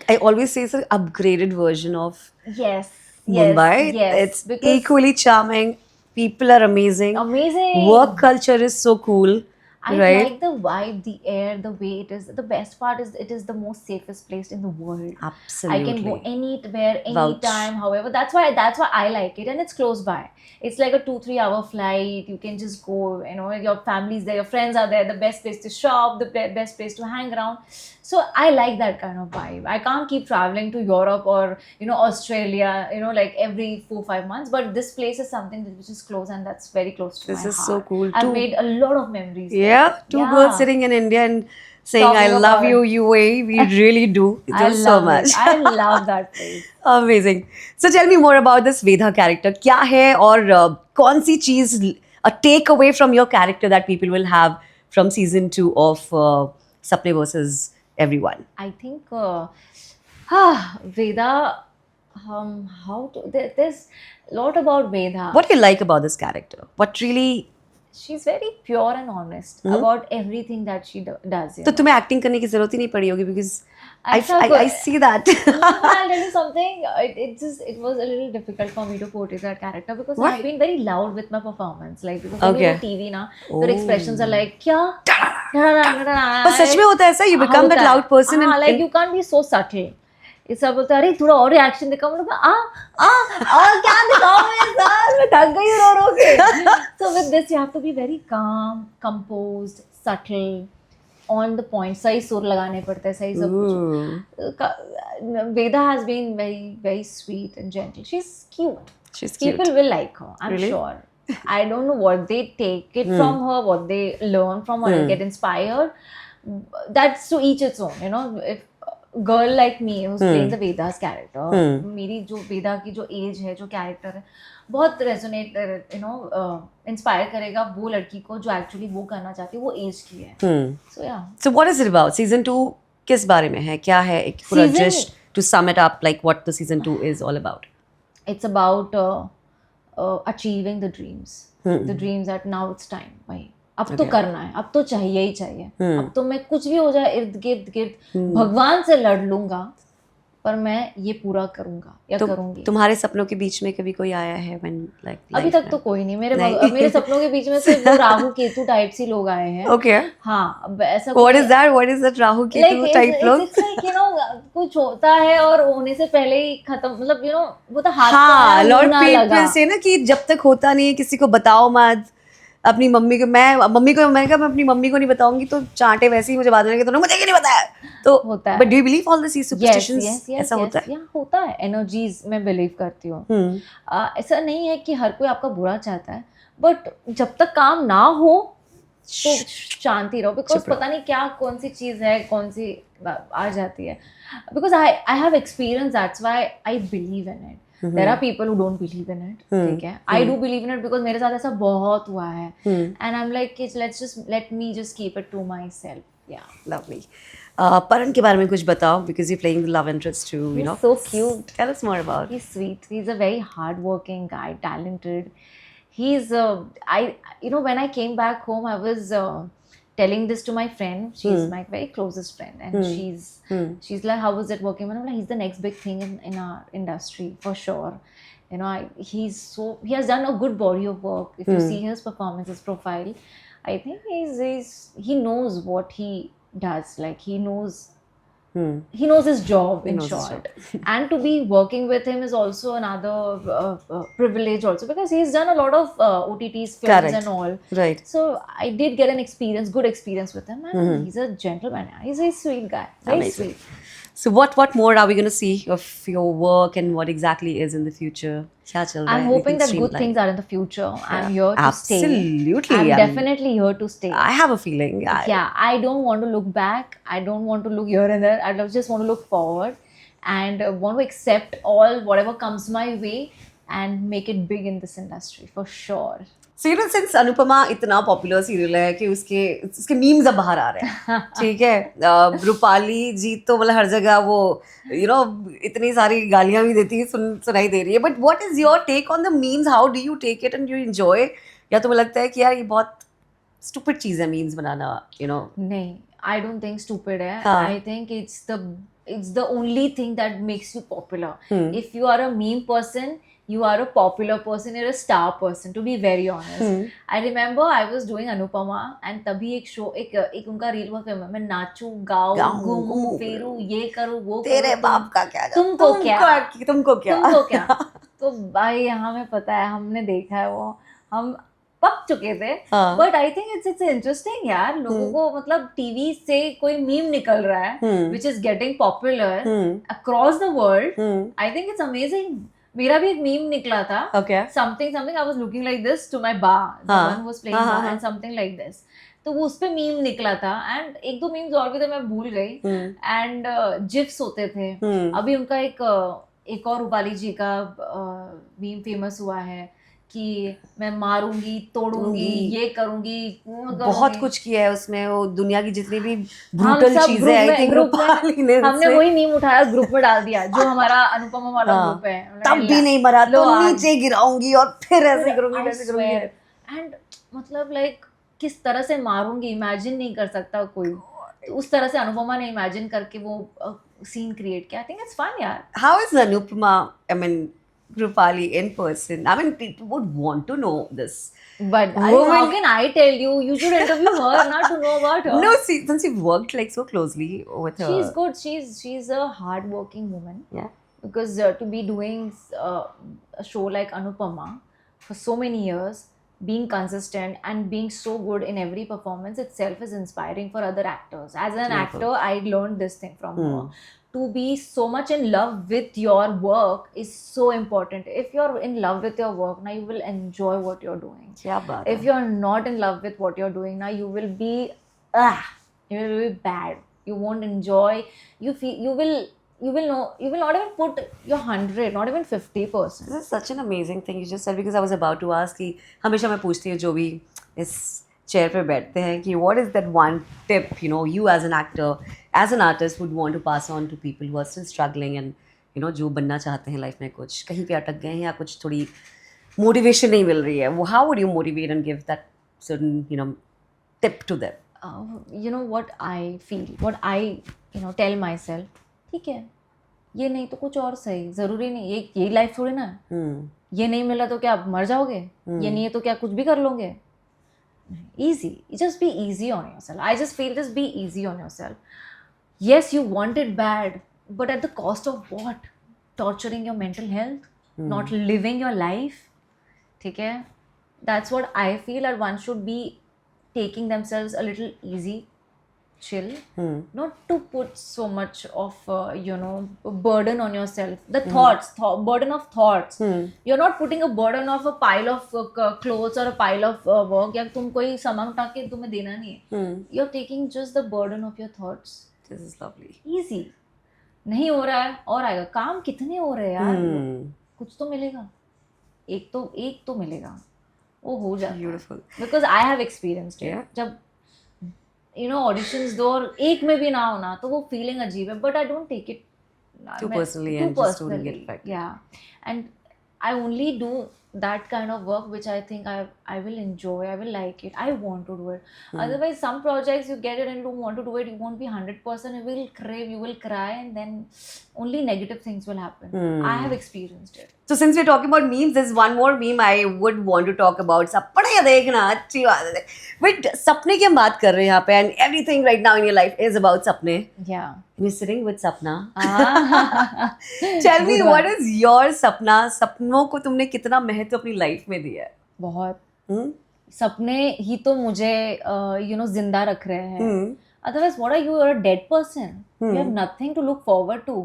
I always say it's an upgraded version of Yes. Mumbai. Yes. It's equally charming. People are amazing. Amazing. Work culture is so cool. I right? like the vibe, the air, the way it is. The best part is it is the most safest place in the world. Absolutely. I can go anywhere, Vouch. anytime, however. That's why I like it, and it's close by. It's like a 2-3 hour flight. You can just go, your family's there, your friends are there, the best place to shop, the best place to hang around. So I like that kind of vibe. I can't keep traveling to Europe or, Australia, like every 4-5 months. But this place is something which is close, and that's very close to my heart. This is so cool. I've made a lot of memories. Yeah, two girls sitting in India and saying, Talking I love about you, UAE. We really do. It I was so love much. it. I love that place. Amazing. So tell me more about this Vedha character. क्या है और कौन सी चीज a takeaway from your character that people will have from season 2 of Sapne versus Everyone? I think Veda, there's a lot about Veda. What do you like about this character? What really... She's very pure and honest about everything that she does. तो तुम्हें acting करने की जरूरत ही नहीं पड़ी होगी because I see that. I'll tell you something. It was a little difficult for me to portray that character because I've been very loud with my performance. Like because when you do TV na, your expressions are like क्या? पर सच में होता है ऐसा? You become that loud person. Like you can't be so subtle. इस सब बोलते अरे थोड़ा और रिएक्शन दिखाओ मतलब और क्या दिखाओ मेरे साथ मैं थक गई रो के. So with this you have to be very calm, composed, subtle, on the point. सही सुर लगाने पड़ते हैं, सही सब कुछ. Veda has been very very sweet and gentle. She's cute. People will like her, I'm sure. I don't know what they take it from her, what they learn from her and get inspired. That's to each its own. If girl like me who's playing the Veda's character, मेरी जो वेदा की जो as है, जो character है, बहुत resonate inspire करेगा वो लड़की को जो एक्चुअली वो करना चाहती है, वो एज की है. So what is it about? Season 2 किस बारे में है? क्या है? एक पूरा just to sum it up, like what the season 2 is all about. It's about achieving the dreams. The dreams that now it's time. भाई अब तो करना है, अब तो चाहिए ही चाहिए. अब तो मैं कुछ भी हो जाए इर्द गिर्द भगवान से लड़ लूंगा, पर मैं ये पूरा करूंगा या करूंगी. तुम्हारे सपनों के बीच में कभी कोई आया है when like अभी तक तो कोई नहीं. मेरे सपनों के बीच में सिर्फ वो राहु केतु टाइप सी लोग आए हैं. Okay. हाँ, अब ऐसा What is that Rahu Ketu type लोग? It's like कुछ होता है और होने से पहले ही खत्म, मतलब वो तो हाथ हाँ, लॉर्ड पीपल से ना कि जब तक होता नहीं है किसी को बताओ मत. अपनी मम्मी को मैंने कहा मैं अपनी मम्मी को नहीं बताऊंगी तो चांटे वैसे ही मुझे बाद में कि तूने मुझे क्यों नहीं बताया. तो होता है. But do you believe all these superstitions? ऐसा होता है? होता है. एनर्जीज में बिलीव करती हूँ. ऐसा नहीं है कि हर कोई आपका बुरा चाहता है, बट जब तक काम ना हो तो शांति रहो, बिकॉज पता नहीं क्या कौन सी चीज़ है, कौन सी आ जाती है. Because I have experience, that's why I believe in it. There are people who don't believe in it. ठीक है, I do believe in it because मेरे साथ ऐसा बहुत हुआ है, and I'm like, let me just keep it to myself. Yeah. Lovely. Paran के बारे में कुछ बताओ, because you're playing the love interest too, you He's know. so cute. Tell us more about. He's sweet. He's a very hardworking guy, talented. He's when I came back home, I was telling this to my friend. She's my very closest friend, and she's like, "How was it working?" And I'm like, "He's the next big thing in our industry for sure." You know, he has done a good body of work. If you see his performance, his profile, I think he knows what he does. Like he knows his job, in knows his short. And to be working with him is also another privilege also, because he's done a lot of OTTs, films Correct. and all. Right. So I did get an good experience with him, and he's a gentleman. He's a sweet guy, very Amazing. sweet. So what more are we going to see of your work, and what exactly is in the future? क्या चल रहा है? I'm hoping Anything that good streamlined? things are in the future. I'm here to stay. Absolutely. I'm I'm- definitely here to stay. I have a feeling. Yeah, I don't want to look back. I don't want to look here and there. just want to look forward and want to accept whatever comes my way and make it big in this industry for sure. So, you know, since Anupama इतना popular serial है कि उसके memes अब बाहर आ रहे हैं, ठीक है, रूपाली जी तो मतलब हर जगह वो इतनी सारी गालियां भी देती है, सुनाई दे रही है, but what is your take on the memes? How do you take it and you enjoy, या तुम्हें लगता है कि यार ये बहुत स्टूपिड चीज है मीम्स बनाना, नहीं, I don't think stupid है. हाँ. I think it's the only thing that makes you popular. If you are a meme person, you are a popular person, you're a star person, to be very honest. I remember I was doing Anupama, and तभी एक उनका reel हुआ film, मैं नाचूं गाऊं घूमूं फिरूं ये करूं वो करूं, तेरे बाप का क्या, तुमको तुमको क्या तो भाई हमें पता है, हमने देखा है वो, हम पक चुके थे. हाँ. But I think it's interesting यार, लोगों को मतलब टीवी से कोई मीम निकल रहा है which is getting popular across the world. I think it's amazing. मेरा भी एक मीम निकला था, Okay. something I was looking like this to my bar, the हाँ. one who was playing bar, and something like this. तो वो उस पे मीम निकला था, एंड एक दो मीम्स और भी थे, मैं भूल गई. एंड जिफ्स होते थे. अभी उनका एक और रूपाली जी का मीम फेमस हुआ है कि मैं मारूंगी तोड़ूंगी ये करूंगी, बहुत कुछ किया है उसमें, वो दुनिया की जितनी भी हम ब्रूटल सब चीजें आई थिंक ग्रुप रूपाली ने में हमने वही मीम उठाया, ग्रुप में डाल दिया, जो हमारा अनुपमा वाला ग्रुप है. तब भी नहीं मरा तो लो आज. नीचे गिराऊंगी और फिर ऐसे करूंगी वैसे करूंगी. एंड मतलब लाइक किस तरह से मारूंगी इमेजिन नहीं कर सकता कोई, तो उस तरह से अनुपमा ने इमेजिन करके वो सीन क्रिएट किया. आई थिंक इट्स फन यार. How is Anupama, I mean, Rupali in person? I mean, people would want to know this. But how can I tell you? You should interview her, not to know about her. No, see, since you've worked like so closely with her. She's good. She's a hardworking woman. Yeah. Because to be doing a show like Anupama for so many years, being consistent and being so good in every performance itself is inspiring for other actors. As an actor, I learned this thing from her. To be so much in love with your work is so important. If you're in love with your work, now you will enjoy what you're doing. क्या बात If you're not in love with what you're doing, now you will be bad. You won't enjoy. You will not even put your 100, not even 50%. This is such an amazing thing you just said, because I was about to ask कि हमेशा मैं पूछती हूँ जो भी इस chair पे बैठते हैं कि what is that one tip, you as an actor, as an artist would want to pass on to people who are still struggling and जो बनना चाहते हैं लाइफ में, कुछ कहीं पे अटक गए हैं या कुछ थोड़ी मोटिवेशन नहीं मिल रही है, वो how would you motivate and give that certain tip to them? What I feel, what I tell myself, ठीक है ये नहीं तो कुछ और सही, जरूरी नहीं ये लाइफ थोड़ी ना. ये नहीं मिला तो क्या मर जाओगे, ये नहीं है तो क्या कुछ भी कर लोगे. Easy. Just be easy on yourself. I just feel just be easy on yourself. Yes, you want it bad, but at the cost of what? Torturing your mental health, not living your life. ठीक है? That's what I feel, and one should be taking themselves a little easy, chill, not to put so much of burden on yourself. The burden of thoughts. You're not putting a burden of a pile of clothes or a pile of work. या तुम कोई सामान उठा के तुम्हें देना नहीं है. You're taking just the burden of your thoughts. This is lovely. Easy. नहीं हो रहा है और आएगा. काम कितने हो रहे हैं यार. कुछ तो मिलेगा, एक तो मिलेगा, वो हो जाता है। Beautiful. Because I have experienced Yeah. It. जब ऑडिशंस दो और एक में भी ना होना तो वो फीलिंग अजीब है, but I don't take it Too personally and just don't get affected. yeah, and I only do that kind of work which I think I will enjoy, I will like it, I want to do it. Otherwise some projects you get it and you don't want to do it, you won't be 100%, you will crave, you will cry, and then only negative things will happen. I have experienced it. So since we're talking about memes, there's one more meme I would want to talk about. सपने देखना अच्छी बात है. But सपने की हम बात कर रहे हैं यहाँ पे, and everything right now in your life is about सपने. Yeah. And you're sitting with सपना. Ah. Tell me, Good one. what is your सपना? सपनों को तुमने कितना महत्व अपनी लाइफ में दिया है? बहुत हम्म? सपने ही तो मुझे जिंदा रख रहे हैं। Otherwise, what are you? You're a dead person. You have nothing to look forward to.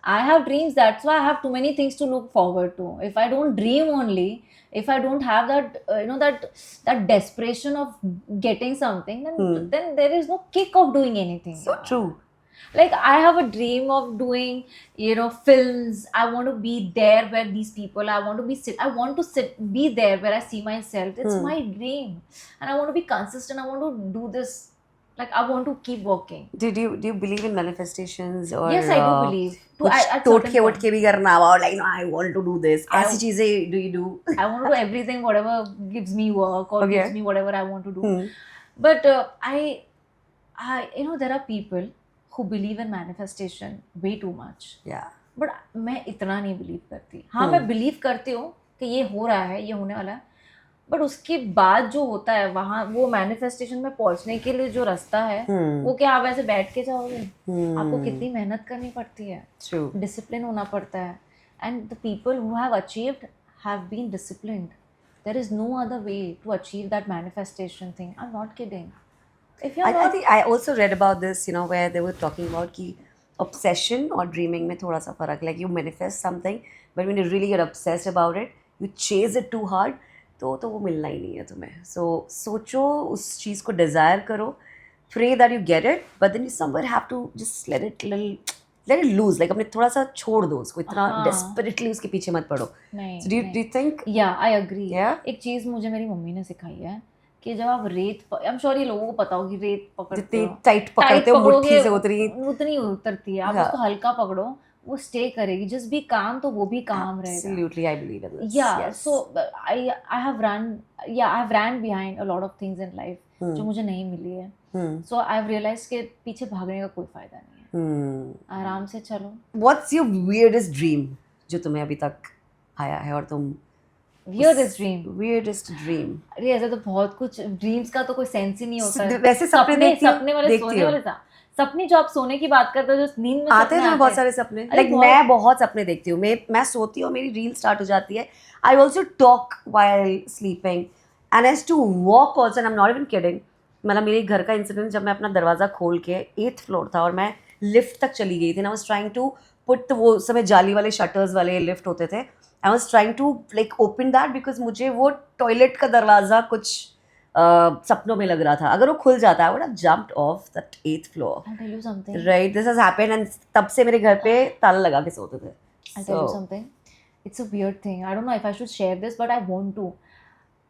I have dreams. That's why I have too many things to look forward to. If I don't dream only, if I don't have that, that desperation of getting something, then there is no kick of doing anything. So true. Like I have a dream of doing, films. I want to be there where these people. I want to be there where I see myself. It's my dream, and I want to be consistent. I want to do this. Like I want to keep working. Do you believe in manifestations or? Yes, I do believe. कुछ टोटके वोटके भी करना और like I want to do this. ऐसी चीजें do you do? I want to do everything, whatever gives me work or gives me whatever I want to do. But I there are people who believe in manifestation way too much. Yeah. But मैं इतना नहीं believe करती. हाँ मैं believe करती हूँ कि ये हो रहा है, ये होने वाला है. बट उसके बाद जो होता है वहाँ वो मैनिफेस्टेशन में पहुँचने के लिए जो रास्ता है वो क्या आप ऐसे बैठ के जाओगे? आपको कितनी मेहनत करनी पड़ती है, डिसिप्लिन होना पड़ता है, and the people who have achieved have been disciplined. There is no other way to achieve that manifestation thing. I am not kidding. If you're I think I also read about this, where they were talking about कि obsession और dreaming में थोड़ा सा फर्क. Like you manifest something, but when you really get obsessed about it, you chase it too hard, तो वो मिलना ही नहीं है तुम्हें. So सोचो, उस चीज़ को desire करो, pray that you get it, but then you somewhere have to just let it loose. Like अपने थोड़ा सा छोड़ दो उसको, इतना desperately उसके पीछे मत पड़ो. नहीं. So do you think? Yeah, I agree. Yeah? एक चीज़ मुझे मेरी मम्मी ने सिखाई है कि जब आप आई एम श्योर ये लोगों को पता होगी, रेत पकड़ते जितनी हो, टाइट पकड़ते हो मुट्ठी से उतनी उतरती है. आप उसको हल्का पकड़ो, वो स्टे करेगी. जस्ट बी काम, तो वो भी काम रहेगा. Absolutely, I believe in this. Yeah, Yes. so I have ran behind a lot of things in life जो मुझे नहीं मिली है. So I've realized कि पीछे भागने का कोई फायदा नहीं है. आराम से चलो. What's your weirdest dream जो तुम्हें अभी तक आया है और तुम Weirdest dream. weirdest dream? अरे ऐसा तो बहुत कुछ, ड्रीम्स का तो कोई सेंस ही नहीं होता है. वैसे सपने देखती हो? सपने वाले, सोने वाले था. सपने जो आप सोने की बात करते हो, जो नींद में आते हैं बहुत सारे सपने. Like मैं बहुत सपने देखती हूँ. मैं सोती हूँ, मेरी रील स्टार्ट हो जाती है. I also talk while sleeping and as to walk also, and I'm not even kidding. मतलब मेरे घर का इंसिडेंट, जब मैं अपना दरवाज़ा खोल के 8th फ्लोर था और मैं लिफ्ट तक चली गई थी. I was trying to put वो समय जाली वाले शटर्स वाले लिफ्ट होते थे. I was trying to like open that because मुझे वो टॉयलेट का दरवाज़ा कुछ सपनों में लग रहा था. अगर वो खुल जाता, I would have jumped off that 8th floor. I'll tell you something. Right, this has happened and तब से मेरे घर पे ताला लगा के सोते थे. I'll tell you something. It's a weird thing. I don't know if I should share this, but I want to.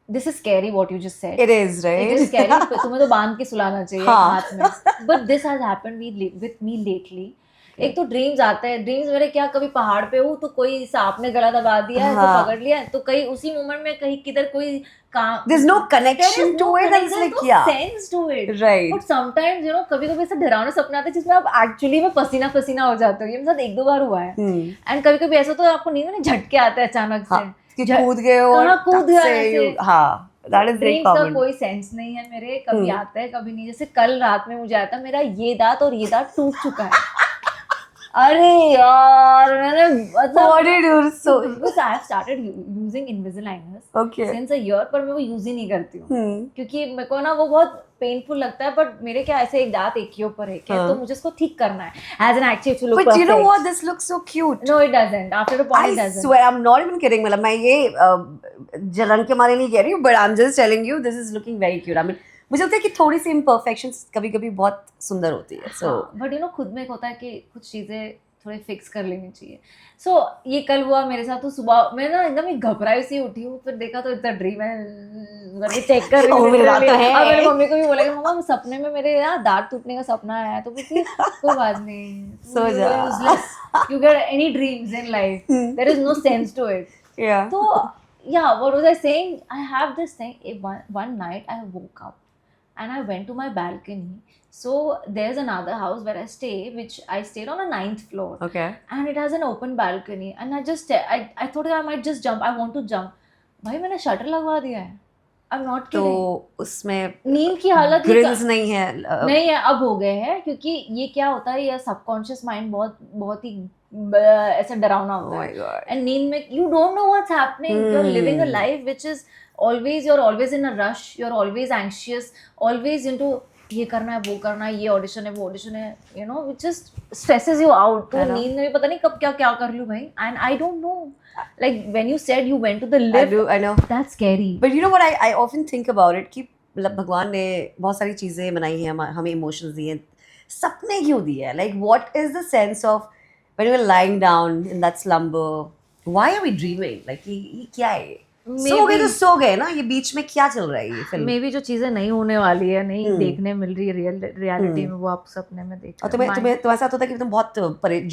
This is scary what you just said. It is, right? It is scary. तुम्हें तो बांध के सुलाना चाहिए हाथ में. But this has happened with me lately. एक तो dreams आते हैं. ड्रीम्स मेरे क्या, कभी पहाड़ पे हूँ तो कोई सांप ने गला दबा दिया है, तो पकड़ लिया, तो कहीं उसी मोमेंट में कहीं किधर कोई काम. There's no connection to it. It's like yeah. Sense to it. Right. But sometimes कभी-कभी ऐसा डरावना सपना आता है जिसमें आप एक्चुअली में पसीना हो जाते हो. ये मेरे साथ 1-2 बार हुआ है. एंड कभी-कभी ऐसा तो आपको नींद में झटके आते हैं अचानक से. कि कूद गए हो और कूद गए ऐसे. हाँ. That is very ड्रीम्स का common. कोई सेंस नहीं है मेरे. कभी आता है कभी नहीं. जैसे कल रात में मुझे आया था, मेरा ये दांत और ये दांत टूट चुका है. अरे यार, मैंने What did you so? Because I have started using Invisalign Okay. since a year, पर मैं वो यूज ही नहीं करती हूँ क्योंकि मेरे को ना वो बहुत पेनफुल लगता है. बट मेरे क्या ऐसे एक दांत एक ही ऊपर है क्या, तो मुझे इसको ठीक करना है. As an actor to look But perfect. you know what? This looks so cute. No, it doesn't. After a point, it I doesn't. swear, I'm not even kidding. मतलब मैं ये जलन के मारे नहीं कह रही हूँ, but I'm just telling you, this is looking very cute. I mean, मुझे लगता है कि थोड़ी सी imperfections कभी-कभी बहुत सुंदर होती है. So, बट खुद में एक होता है कि कुछ चीजें थोड़े फिक्स कर लेनी चाहिए. सो ये कल हुआ मेरे साथ. तो सुबह मैं ना एकदम ही घबराई सी उठी हूँ, फिर देखा तो इतना ड्रीम है करके चेक कर रही हूँ. मेरे साथ तो है. अब मेरी मम्मी को भी बोला कि मम्मा सपने में मेरे ना दांत टूटने का सपना आया है. तो बोलती कोई बात नहीं, सो जा. you get any dreams in life, there is no sense to it. Yeah. So yeah, what was I saying? I have this thing. One night I woke up and I went to my balcony. So there's another house where I stay, which I stayed on a 9th floor, Okay. and it has an open balcony. And I thought I might just jump. I want to jump. भाई मैंने shutter लगवा दिया है. I'm not तो kidding. उसमें नींद की हालत ही ग्रिल्स नहीं है. नहीं है, अब हो गए हैं. क्योंकि ये क्या होता है, ये सबकॉन्शियस माइंड बहुत बहुत ही ऐसा डरावना Oh होता my है. god. And नींद में you don't know what's happening. You're living a life which is you're always in a rush. You're always anxious. Always into ये करना है, वो करना है, ये ऑडिशन है, वो ऑडिशन है. You know, it just stresses you out. तो नींद में भी पता नहीं कब क्या क्या कर लूँ भाई. And I don't know. Like when you said you went to the lift, I know. that's scary. But you know what I often think about it कि मतलब भगवान ने बहुत सारी चीज़ें बनाई हैं, हमें इमोशंस दिए हैं, सपने क्यों दिए हैं? Like what is the sense of when we are lying down in that slumber? Why are we dreaming? Like ये क्या है? सो गए तो सो गए ना. ये बीच में क्या चल रहा है ये फिल्म? मे बी जो चीजें नहीं होने वाली है, नहीं देखने मिल रही है रियलिटी में, वो आप सपने में देख और तुम्हारे साथ होता है कि तुम बहुत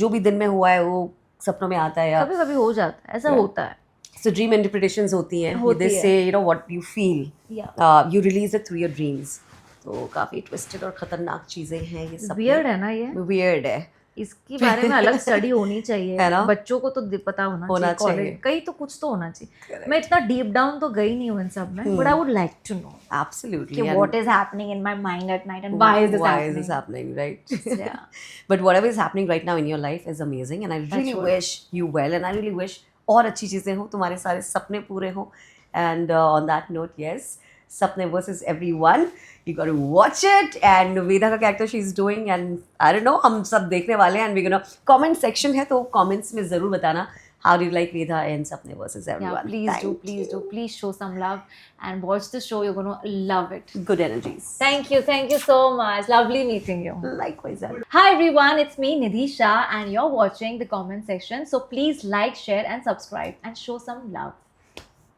जो भी दिन में हुआ है वो सपनों में आता है या कभी कभी हो जाता है, ऐसा होता है. so dream interpretations होती हैं. They say you know what you feel. Yeah. You release it through your dreams. तो काफी ट्विस्टेड और खतरनाक चीजें हैं ये सब. वियर्ड है ना ये. वियर्ड है. इसके बारे में अलग स्टडी होनी चाहिए. है ना? बच्चों को तो पता होना चाहिए. कॉलेज कहीं तो कुछ तो होना चाहिए. मैं इतना डीप डाउन तो गई नहीं हूँ इन सब में, but I would like to know Absolutely. कि And what is happening in my mind at night and why is this happening, right? Yeah. But whatever is happening right now in your life is amazing, and I really true. wish you well, and I really wish और अच्छी चीज़ें हो, तुम्हारे सारे सपने पूरे हो. And on that note, yes, Sapne versus Everyone, you got to watch it. And Veda का character she's doing, and I don't know, हम सब देखने वाले हैं, and we're gonna comment section है, तो comments में ज़रूर बताना how do you like Veda and Sapne versus Everyone. Yeah, please show some love and watch the show. You're gonna love it. Good energies. Thank you so much. Lovely meeting you. Likewise. Hi everyone, it's me Nidhi Shah and you're watching the comment section. So please like, share and subscribe and show some love.